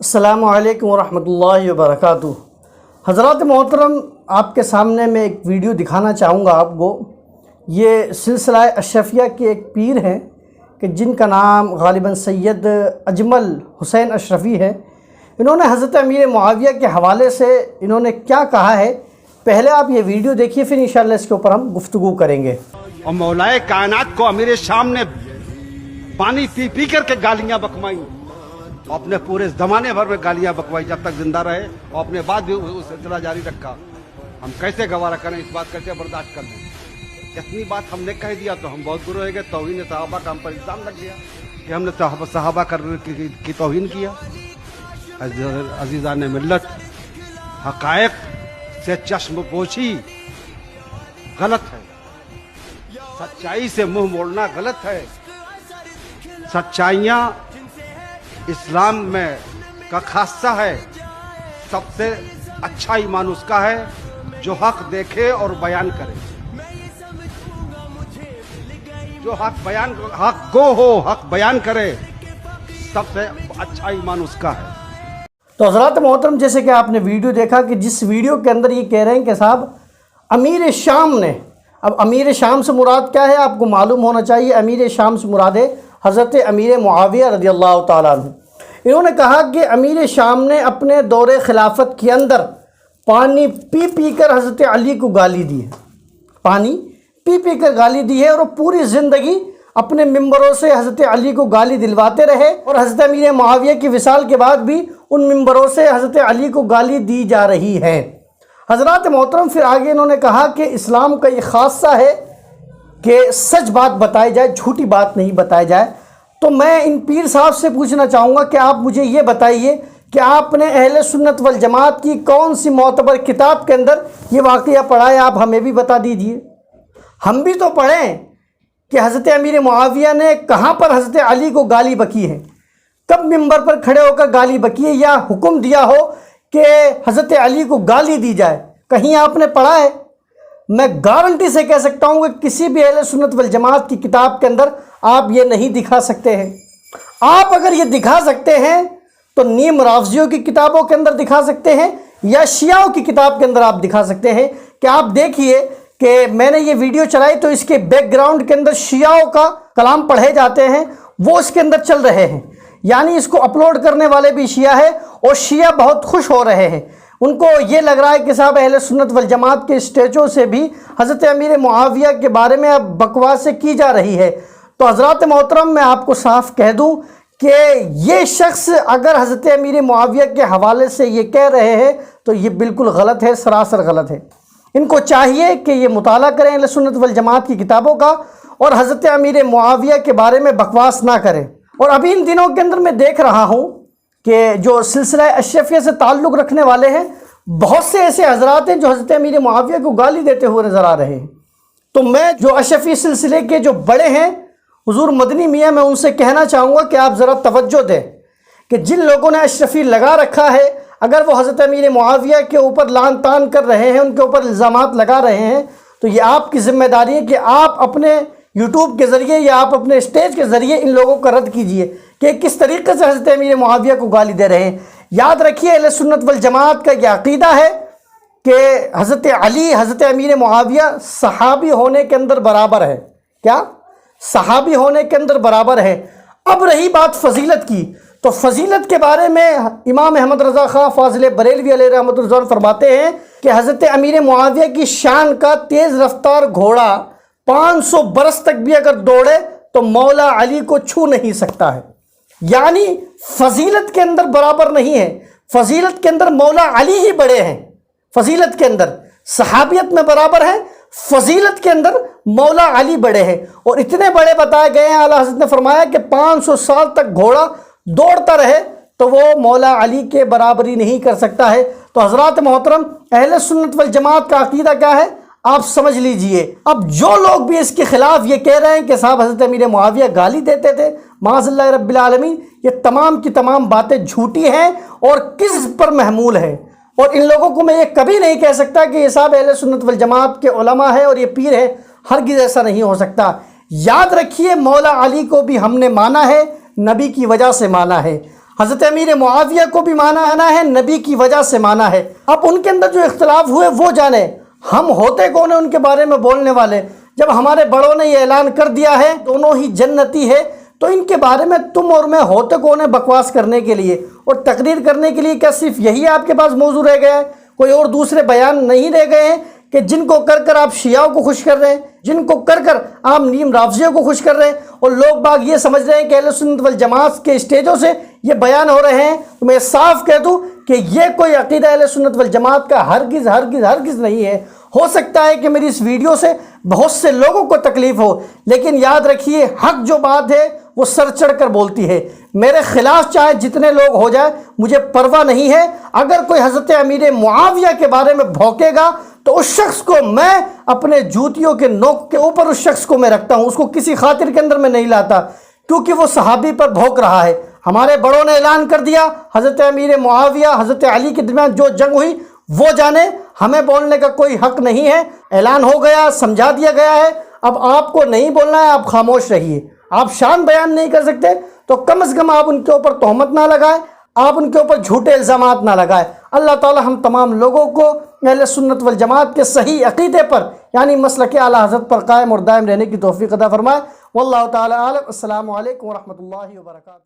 السلام علیکم ورحمۃ اللہ وبرکاتہ۔ حضرات محترم، آپ کے سامنے میں ایک ویڈیو دکھانا چاہوں گا آپ کو۔ یہ سلسلہ اشرفیہ کے ایک پیر ہیں کہ جن کا نام غالباً سید اجمل حسین اشرفی ہے۔ انہوں نے حضرت امیر معاویہ کے حوالے سے انہوں نے کیا کہا ہے، پہلے آپ یہ ویڈیو دیکھیے، پھر انشاءاللہ اس کے اوپر ہم گفتگو کریں گے۔ اور مولائے کائنات کو امیر شام نے پانی پی پی کر کے گالیاں بکوائی، اور اپنے پورے زمانے بھر میں گالیاں بکوائی جب تک زندہ رہے، اور اپنے بعد بھی اس سلسلہ جاری رکھا۔ ہم کیسے گوارا کریں، اس بات کیسے برداشت کر لیں؟ اتنی بات ہم نے کہہ دیا تو ہم بہت برے ہو گئے۔ توہین صحابہ کا ہم پر الزام لگ گیا کہ ہم نے صحابہ کی توہین کیا۔ عزیزان ملت، حقائق سے چشم پوشی غلط ہے، سچائی سے منہ موڑنا غلط ہے۔ سچائیاں اسلام میں کا خاصہ ہے۔ سب سے اچھا ایمان اس کا ہے جو حق دیکھے اور بیان کرے، جو حق حق بیان کرے، سب سے اچھا ایمان اس کا ہے۔ تو حضرات محترم، جیسے کہ آپ نے ویڈیو دیکھا کہ جس ویڈیو کے اندر یہ کہہ رہے ہیں کہ صاحب امیر شام نے، اب امیر شام سے مراد کیا ہے آپ کو معلوم ہونا چاہیے۔ امیر شام سے مراد ہے حضرت امیر معاویہ رضی اللہ تعالیٰ عنہ۔ انہوں نے کہا کہ امیر شام نے اپنے دور خلافت کے اندر پانی پی پی کر حضرت علی کو گالی دی ہے، پانی پی پی کر گالی دی ہے، اور وہ پوری زندگی اپنے ممبروں سے حضرت علی کو گالی دلواتے رہے، اور حضرت امیر معاویہ کی وصال کے بعد بھی ان ممبروں سے حضرت علی کو گالی دی جا رہی ہے۔ حضرات محترم، پھر آگے انہوں نے کہا کہ اسلام کا یہ خاصہ ہے کہ سچ بات بتائی جائے، جھوٹی بات نہیں بتائی جائے۔ تو میں ان پیر صاحب سے پوچھنا چاہوں گا کہ آپ مجھے یہ بتائیے کہ آپ نے اہل سنت والجماعت کی کون سی معتبر کتاب کے اندر یہ واقعہ پڑھا ہے، آپ ہمیں بھی بتا دیجئے۔ ہم بھی تو پڑھیں کہ حضرت امیر معاویہ نے کہاں پر حضرت علی کو گالی بکی ہے، کب منبر پر کھڑے ہو کر گالی بکی ہے، یا حکم دیا ہو کہ حضرت علی کو گالی دی جائے، کہیں آپ نے پڑھا ہے؟ میں گارنٹی سے کہہ سکتا ہوں کہ کسی بھی اہل سنت والجماعت کی کتاب کے اندر آپ یہ نہیں دکھا سکتے ہیں۔ آپ اگر یہ دکھا سکتے ہیں تو نیم رافضیوں کی کتابوں کے اندر دکھا سکتے ہیں، یا شیعوں کی کتاب کے اندر آپ دکھا سکتے ہیں کہ آپ دیکھیے کہ میں نے یہ ویڈیو چلائی تو اس کے بیک گراؤنڈ کے اندر شیعوں کا کلام پڑھے جاتے ہیں، وہ اس کے اندر چل رہے ہیں، یعنی اس کو اپلوڈ کرنے والے بھی شیعہ ہیں، اور شیعہ بہت خوش ہو رہے ہیں۔ ان کو یہ لگ رہا ہے کہ صاحب اہل سنت والجماعت کے اسٹیجوں سے بھی حضرت امیر معاویہ کے بارے میں اب بکواسیں کی جا رہی ہے۔ تو حضرات محترم، میں آپ کو صاف کہہ دوں کہ یہ شخص اگر حضرت امیر معاویہ کے حوالے سے یہ کہہ رہے ہیں تو یہ بالکل غلط ہے، سراسر غلط ہے۔ ان کو چاہیے کہ یہ مطالعہ کریں اہل سنت والجماعت کی کتابوں کا، اور حضرت امیر معاویہ کے بارے میں بکواس نہ کریں۔ اور ابھی ان دنوں کے اندر میں دیکھ رہا ہوں کہ جو سلسلہ اشرفیہ سے تعلق رکھنے والے ہیں، بہت سے ایسے حضرات ہیں جو حضرت امیر معاویہ کو گالی دیتے ہوئے نظر آ رہے ہیں۔ تو میں جو اشرفی سلسلے کے جو بڑے ہیں حضور مدنی میاں، میں ان سے کہنا چاہوں گا کہ آپ ذرا توجہ دیں کہ جن لوگوں نے اشرفی لگا رکھا ہے، اگر وہ حضرت امیر معاویہ کے اوپر لعن طعن کر رہے ہیں، ان کے اوپر الزامات لگا رہے ہیں، تو یہ آپ کی ذمہ داری ہے کہ آپ اپنے یوٹیوب کے ذریعے یا آپ اپنے اسٹیج کے ذریعے ان لوگوں کا رد کیجئے کہ کس طریقے سے حضرت امیر معاویہ کو گالی دے رہے ہیں۔ یاد رکھیے، اہل سنت والجماعت کا یہ عقیدہ ہے کہ حضرت علی، حضرت امیر معاویہ صحابی ہونے کے اندر برابر ہے۔ کیا؟ صحابی ہونے کے اندر برابر ہے۔ اب رہی بات فضیلت کی، تو فضیلت کے بارے میں امام احمد رضا خان فاضل بریلوی علیہ رحمۃ اللہ فرماتے ہیں کہ حضرت امیر معاویہ کی شان کا تیز رفتار گھوڑا 500 برس تک بھی اگر دوڑے تو مولا علی کو چھو نہیں سکتا ہے۔ یعنی فضیلت کے اندر برابر نہیں ہے، فضیلت کے اندر مولا علی ہی بڑے ہیں۔ فضیلت کے اندر صحابیت میں برابر ہے، فضیلت کے اندر مولا علی بڑے ہیں، اور اتنے بڑے بتائے گئے ہیں۔ اعلیٰ حضرت نے فرمایا کہ 500 سال تک گھوڑا دوڑتا رہے تو وہ مولا علی کے برابری نہیں کر سکتا ہے۔ تو حضرات محترم، اہل سنت والجماعت کا عقیدہ کیا ہے آپ سمجھ لیجئے۔ اب جو لوگ بھی اس کے خلاف یہ کہہ رہے ہیں کہ صاحب حضرت امیر معاویہ گالی دیتے تھے، معاذ اللہ رب العالمین، یہ تمام کی تمام باتیں جھوٹی ہیں اور کذب پر محمول ہیں۔ اور ان لوگوں کو میں یہ کبھی نہیں کہہ سکتا کہ یہ صاحب اہل سنت والجماعت کے علماء ہیں اور یہ پیر ہیں، ہرگز ایسا نہیں ہو سکتا۔ یاد رکھیے، مولا علی کو بھی ہم نے مانا ہے، نبی کی وجہ سے مانا ہے۔ حضرت امیر معاویہ کو بھی مانا ہے، نبی کی وجہ سے مانا ہے۔ اب ان کے اندر جو اختلاف ہوئے وہ جانے، ہم ہوتے کون ہیں ان کے بارے میں بولنے والے؟ جب ہمارے بڑوں نے یہ اعلان کر دیا ہے دونوں ہی جنتی ہے، تو ان کے بارے میں تم اور میں ہوتے کون ہیں بکواس کرنے کے لیے اور تقریر کرنے کے لیے؟ کیا صرف یہی آپ کے پاس موضوع رہ گیا ہے؟ کوئی اور دوسرے بیان نہیں رہ گئے ہیں کہ جن کو کر کر آپ شیعوں کو خوش کر رہے ہیں، جن کو کر کر آپ نیم رافضیوں کو خوش کر رہے ہیں، اور لوگ باغ یہ سمجھ رہے ہیں کہ اہل سنت والجماعت کے اسٹیجوں سے یہ بیان ہو رہے ہیں؟ تو میں صاف کہہ دوں کہ یہ کوئی عقیدہ اہل سنت والجماعت کا ہرگز ہرگز ہرگز نہیں ہے۔ ہو سکتا ہے کہ میری اس ویڈیو سے بہت سے لوگوں کو تکلیف ہو، لیکن یاد رکھیے حق جو بات ہے وہ سر چڑھ کر بولتی ہے۔ میرے خلاف چاہے جتنے لوگ ہو جائے مجھے پرواہ نہیں ہے، اگر کوئی حضرت امیر معاویہ کے بارے میں بھونکے گا تو اس شخص کو میں اپنے جوتیوں کے نوک کے اوپر اس شخص کو میں رکھتا ہوں، اس کو کسی خاطر کے اندر میں نہیں لاتا، کیونکہ وہ صحابی پر بھونک رہا ہے۔ ہمارے بڑوں نے اعلان کر دیا، حضرت امیر معاویہ حضرت علی کے درمیان جو جنگ ہوئی وہ جانے، ہمیں بولنے کا کوئی حق نہیں ہے۔ اعلان ہو گیا، سمجھا دیا گیا ہے، اب آپ کو نہیں بولنا ہے، آپ خاموش رہیے۔ آپ شان بیان نہیں کر سکتے تو کم از کم آپ ان کے اوپر تہمت نہ لگائیں، آپ ان کے اوپر جھوٹے الزامات نہ لگائیں۔ اللہ تعالی ہم تمام لوگوں کو اہل سنت والجماعت کے صحیح عقیدے پر یعنی مسلک اعلی حضرت پر قائم اور دائم رہنے کی توفیق عطا فرمائے۔ واللہ تعالی عالم۔ السلام علیکم ورحمۃ اللہ وبرکاتہ۔